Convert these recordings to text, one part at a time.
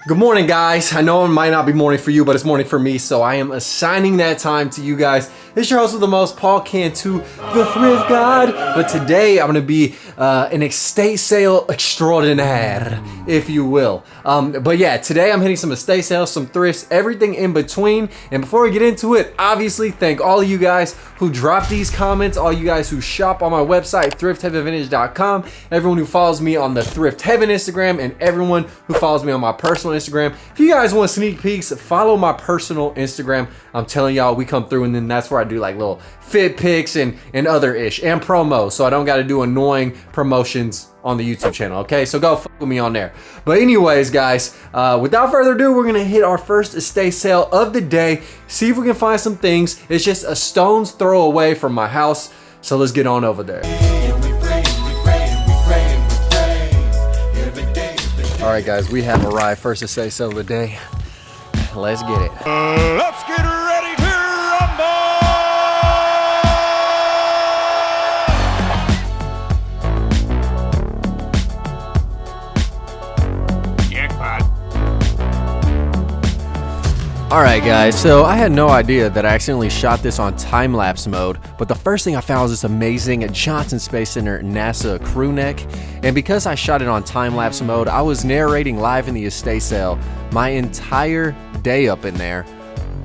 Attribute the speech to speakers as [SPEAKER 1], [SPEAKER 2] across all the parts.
[SPEAKER 1] Good morning, guys. I know it might not be morning for you, but it's morning for me, so I am assigning that time to you guys. It's your host with the most, Paul Cantu, the Thrift God. But today I'm gonna be an estate sale extraordinaire, if you will. But yeah, today I'm hitting some estate sales, some thrifts, everything in between. And before we get into it, obviously thank all of you guys who drop these comments, all you guys who shop on my website, thriftheavenvintage.com, everyone who follows me on the Thrift Heaven Instagram, and everyone who follows me on my personal Instagram. If you guys want sneak peeks, follow my personal Instagram. I'm telling y'all, we come through, and then that's where I do like little fit pics and other ish and promos, so I don't got to do annoying promotions on the YouTube channel. Okay, so go fuck with me on there. But anyways, guys, without further ado, we're gonna hit our first estate sale of the day. See if we can find some things. It's just a stone's throw away from my house, so let's get on over there. All right, guys, we have arrived. First estate sale of the day. Let's get it.
[SPEAKER 2] Let's get ready to rumble!
[SPEAKER 1] All right, guys, so I had no idea that I accidentally shot this on time-lapse mode, but the first thing I found was this amazing Johnson Space Center NASA crew neck, and because I shot it on time-lapse mode, I was narrating live in the estate sale my entire day up in there.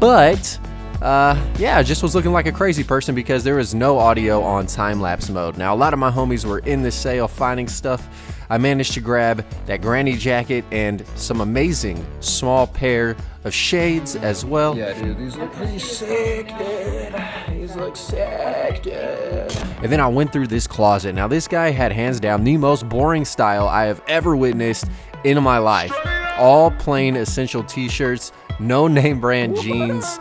[SPEAKER 1] But yeah, I just was looking like a crazy person because there was no audio on time-lapse mode. Now, a lot of my homies were in this sale finding stuff. I managed to grab that granny jacket and some amazing small pair of shades as well. Yeah, dude, these look pretty sick, dude. These look sick, dude. And then I went through this closet. Now, this guy had hands down the most boring style I have ever witnessed in my life. All plain essential t-shirts, no name brand jeans,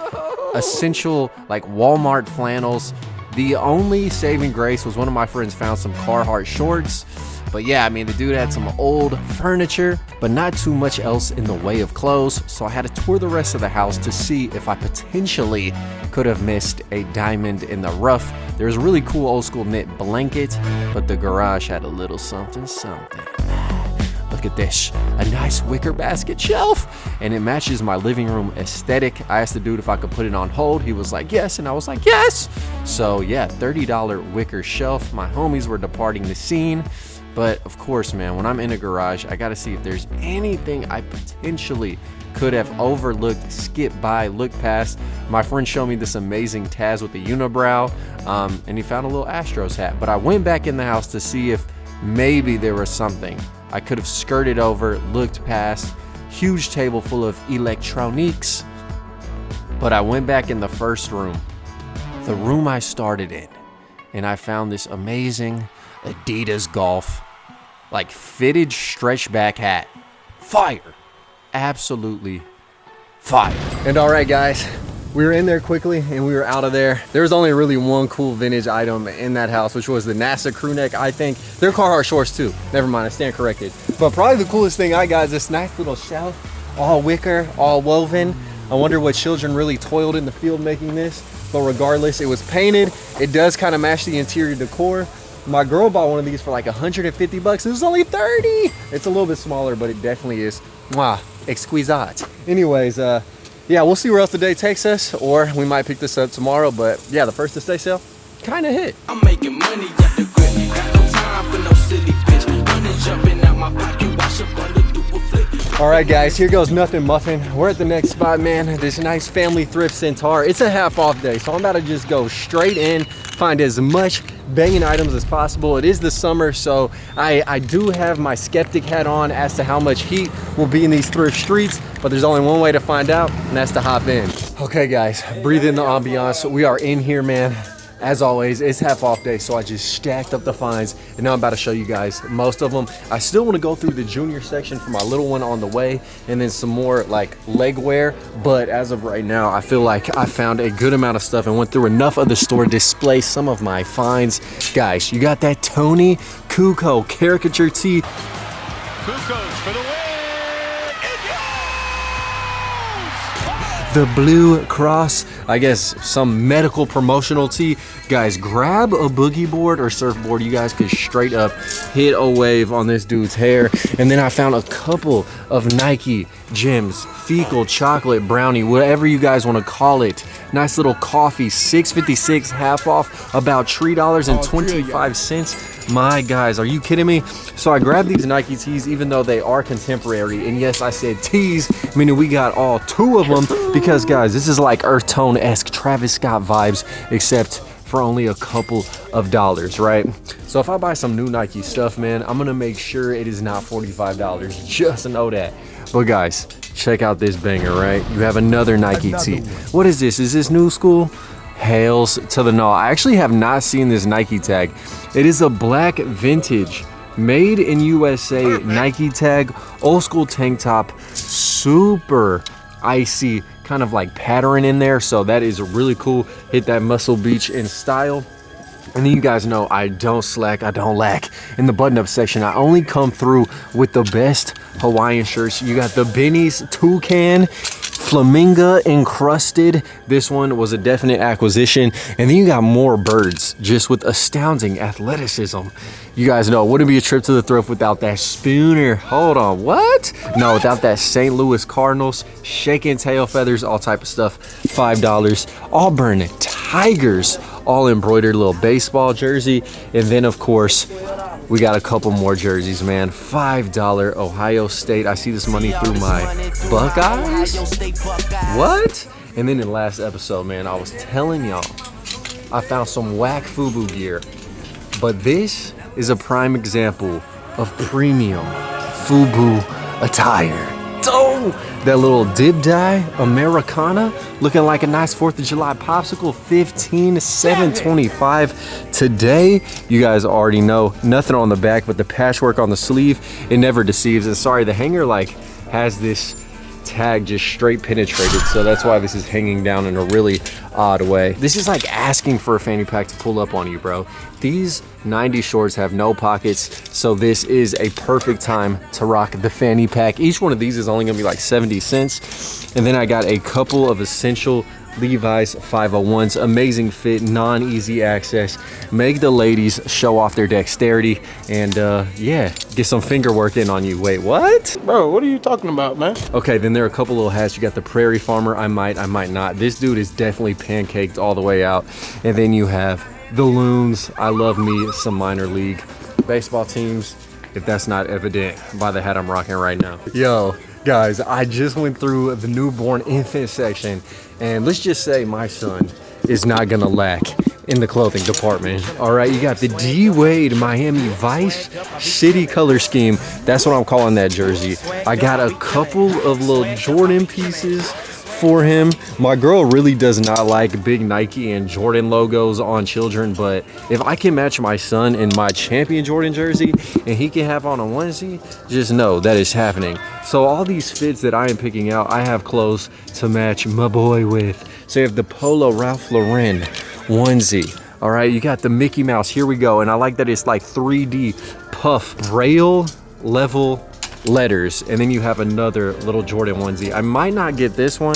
[SPEAKER 1] essential like Walmart flannels. The only saving grace was one of my friends found some Carhartt shorts. But yeah, I mean, the dude had some old furniture, but not too much else in the way of clothes. So I had to tour the rest of the house to see if I potentially could have missed a diamond in the rough. There was a really cool old school knit blanket, but the garage had a little something. Look at this, a nice wicker basket shelf, and it matches my living room aesthetic. I asked the dude if I could put it on hold. He was like, yes, and I was like, yes. So yeah, $30 wicker shelf. My homies were departing the scene. But of course, man, when I'm in a garage, I gotta see if there's anything I potentially could have overlooked, skipped by, looked past. My friend showed me this amazing Taz with the unibrow, and he found a little Astros hat. But I went back in the house to see if maybe there was something I could have skirted over, looked past. Huge table full of electronics. But I went back in the first room, the room I started in, and I found this amazing Adidas golf like fitted stretch back hat. Fire. Absolutely fire. And all right, guys, we were in there quickly and we were out of there. There was only really one cool vintage item in that house, which was the NASA crew neck. I think they're Carhartt shorts too. Never mind, I stand corrected. But probably the coolest thing I got is this nice little shelf, all wicker, all woven. I wonder what children really toiled in the field making this. But regardless, it was painted. It does kind of match the interior decor. My girl bought one of these for like 150 bucks. It was only 30. It's a little bit smaller, but it definitely is exquisite. Anyways, yeah, we'll see where else the day takes us, or we might pick this up tomorrow. But yeah, the first estate sale kind of hit.
[SPEAKER 3] I'm making money at the granny. Got no time for no silly bitch. Money jumping out my pocket. Wash up on the duple flick.
[SPEAKER 1] All right, guys, here goes nothing muffin. We're at the next spot, man. This nice family thrift Centaur. It's a half off day, so I'm about to just go straight in, find as much banging items as possible. It is the summer, so I do have my skeptic hat on as to how much heat will be in these thrift streets, but there's only one way to find out, and that's to hop in. Okay, guys, breathe in the ambiance. We are in here, man. As always, it's half off day, so I just stacked up the finds, and now I'm about to show you guys most of them. I still want to go through the junior section for my little one on the way, and then some more like leg wear, but as of right now, I feel like I found a good amount of stuff and went through enough of the store to display some of my finds. Guys, you got that Tony Kukoc caricature tee.
[SPEAKER 2] Kukoc for the win!
[SPEAKER 1] The Blue Cross, I guess some medical promotional tee. Guys, grab a boogie board or surfboard. You guys could straight up hit a wave on this dude's hair. And then I found a couple of Nike gems, fecal, chocolate, brownie, whatever you guys want to call it. Nice little coffee, $6.56, half off, about $3.25. My guys, are you kidding me? So I grabbed these Nike tees, even though they are contemporary. And yes, I said tees, meaning we got all 2 of them, because guys, this is like Earth Tone-esque Travis Scott vibes, except for only a couple of dollars, right? So if I buy some new Nike stuff, man, I'm gonna make sure it is not $45. Just know that. But guys, check out this banger, right? You have another Nike tee. What is this? Is this new school? Hails to the no. I actually have not seen this Nike tag. It is a black vintage, made in USA Nike tag, old school tank top, super icy, kind of like pattern in there. So that is really cool. Hit that Muscle Beach in style. And then you guys know I don't slack, I don't lack. In the button-up section, I only come through with the best Hawaiian shirts. You got the Benny's Toucan Flamingo encrusted. This one was a definite acquisition. And then you got more birds, just with astounding athleticism. You guys know it wouldn't be a trip to the thrift without that Spooner. Hold on, what? No, without that St. Louis Cardinals, shaking tail feathers, all type of stuff, $5. Auburn Tigers, all embroidered little baseball jersey. And then of course, we got a couple more jerseys, man. $5 Ohio State. I see this money through my Buckeyes. What? And then in the last episode, man, I was telling y'all, I found some whack FUBU gear. But this is a prime example of premium FUBU attire. Oh, that little dip dye Americana, looking like a nice 4th of July popsicle, $15,725 today. You guys already know, nothing on the back but the patchwork on the sleeve. It never deceives. And sorry, the hanger like has this tag just straight penetrated, so that's why this is hanging down in a really odd way. This is like asking for a fanny pack to pull up on you, bro. These 90s shorts have no pockets, so this is a perfect time to rock the fanny pack. Each one of these is only gonna be like 70 cents. And then I got a couple of essential Levi's 501s, amazing fit, non-easy access. Make the ladies show off their dexterity and yeah, get some finger work in on you. Wait, what?
[SPEAKER 4] Bro, what are you talking about, man?
[SPEAKER 1] Okay, then there are a couple little hats. You got the Prairie Farmer. I might not. This dude is definitely pancaked all the way out. And then you have the Loons. I love me some minor league baseball teams, if that's not evident by the hat I'm rocking right now. Yo, guys, I just went through the newborn infant section, and let's just say my son is not gonna lack in the clothing department. All right, you got the D-Wade Miami Vice City color scheme. That's what I'm calling that jersey. I got a couple of little Jordan pieces for him. My girl really does not like big Nike and Jordan logos on children, but if I can match my son in my champion Jordan jersey and he can have on a onesie, just know that is happening. So all these fits that I am picking out, I have clothes to match my boy with. So you have the Polo Ralph Lauren onesie. All right, you got the Mickey Mouse. Here we go. And I like that it's like 3D puff braille level letters. And then you have another little Jordan onesie. I might not get this one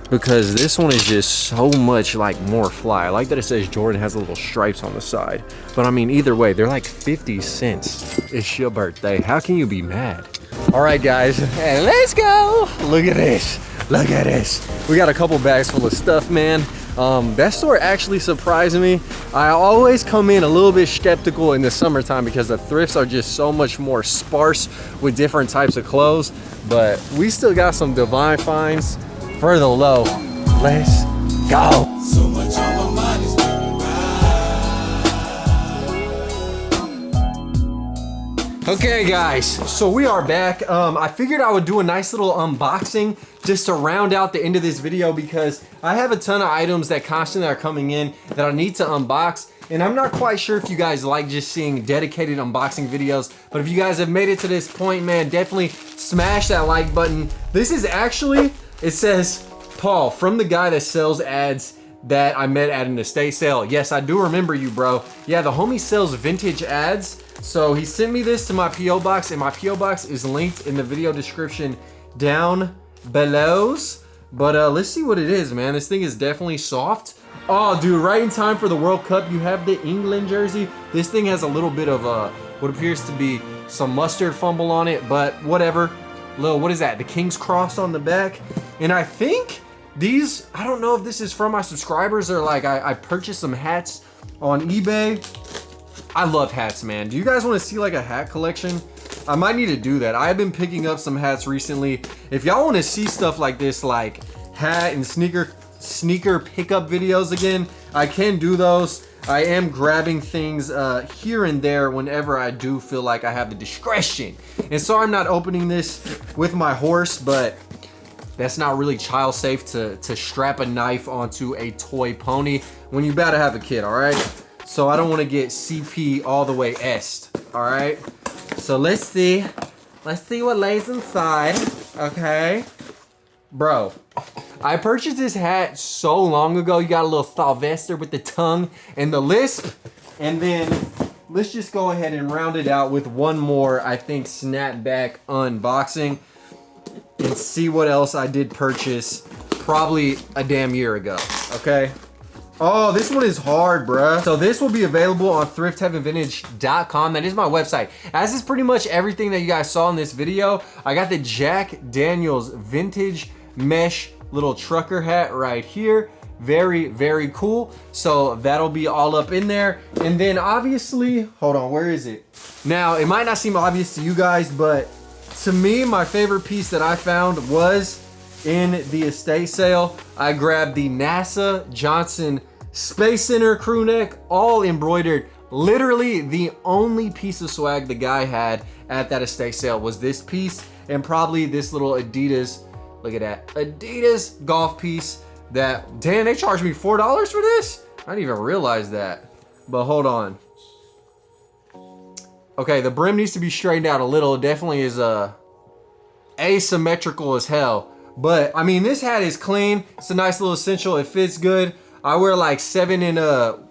[SPEAKER 1] because this one is just so much like more fly. I like that it says Jordan, has little stripes on the side. But I mean, either way, they're like 50 cents. It's your birthday. How can you be mad? All right, guys, and let's go. Look at this. Look at this. We got a couple bags full of stuff, man. That store actually surprised me. I always come in a little bit skeptical in the summertime because the thrifts are just so much more sparse with different types of clothes, but we still got some divine finds for the low. Let's go.
[SPEAKER 3] So much on my mind is
[SPEAKER 1] Okay guys, so we are back. I figured I would do a nice little unboxing just to round out the end of this video because I have a ton of items that constantly are coming in that I need to unbox. And I'm not quite sure if you guys like just seeing dedicated unboxing videos, but if you guys have made it to this point, man, definitely smash that like button. This is actually, it says, Paul, from the guy that sells ads that I met at an estate sale. Yes, I do remember you, bro. Yeah, the homie sells vintage ads. So he sent me this to my P.O. box, and my P.O. box is linked in the video description down below. But let's see what it is, man. This thing is definitely soft. Oh, dude, right in time for the World Cup, you have the England jersey. This thing has a little bit of what appears to be some mustard fumble on it, but whatever. little, what is that? The King's Cross on the back. And I think these, I don't know if this is from my subscribers or like I purchased some hats on eBay. I love hats, man. Do you guys want to see like a hat collection? I might need to do that. I've been picking up some hats recently. If y'all want to see stuff like this, like hat and sneaker pickup videos again, I can do those. I am grabbing things here and there whenever I do feel like I have the discretion. And so I'm not opening this with my horse, but that's not really child safe to strap a knife onto a toy pony when you about to have a kid, all right? So I don't want to get CP all the way est, all right? So let's see what lays inside, okay? Bro, I purchased this hat so long ago. You got a little Sylvester with the tongue and the lisp. And then let's just go ahead and round it out with one more, I think, snapback unboxing. And see what else I did purchase probably a damn year ago, okay? Oh, this one is hard, bruh. So this will be available on thriftheavenvintage.com. That is my website. As is pretty much everything that you guys saw in this video. I got the Jack Daniels vintage mesh little trucker hat right here. Very, very cool. So that'll be all up in there. And then obviously, hold on, where is it? Now, it might not seem obvious to you guys, but to me, my favorite piece that I found was in the estate sale. I grabbed the NASA Johnson Space Center crew neck, all embroidered. Literally the only piece of swag the guy had at that estate sale was this piece and probably this little Adidas, look at that, Adidas golf piece that, damn, they charged me $4 for this? I didn't even realize that. But hold on. Okay, the brim needs to be straightened out a little. It definitely is asymmetrical as hell. But I mean, this hat is clean. It's a nice little essential. It fits good. I wear like 7 and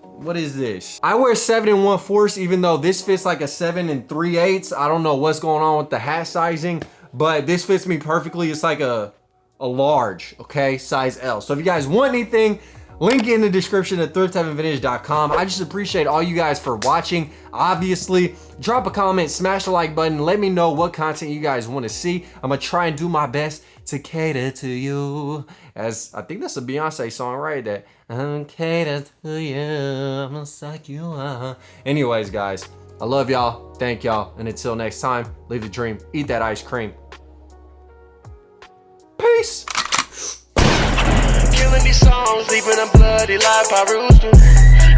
[SPEAKER 1] what is this? I wear 7 1/4, even though this fits like a 7 3/8. I don't know what's going on with the hat sizing, but this fits me perfectly. It's like a large, okay, size L. So if you guys want anything, link in the description at thriftheavenvintage.com. I just appreciate all you guys for watching. Obviously, drop a comment, smash the like button. Let me know what content you guys want to see. I'm gonna try and do my best to cater to you. As I think that's a Beyonce song, right? That I'm cater to you, I'm gonna suck you up. Anyways, guys, I love y'all. Thank y'all. And until next time, live the dream, eat that ice cream. Peace.
[SPEAKER 4] Killing these songs, leaving them bloody like Paru's do.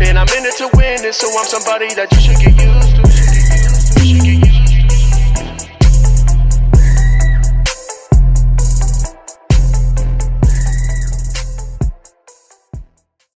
[SPEAKER 4] And I'm in it to win it, so I'm somebody that you should get used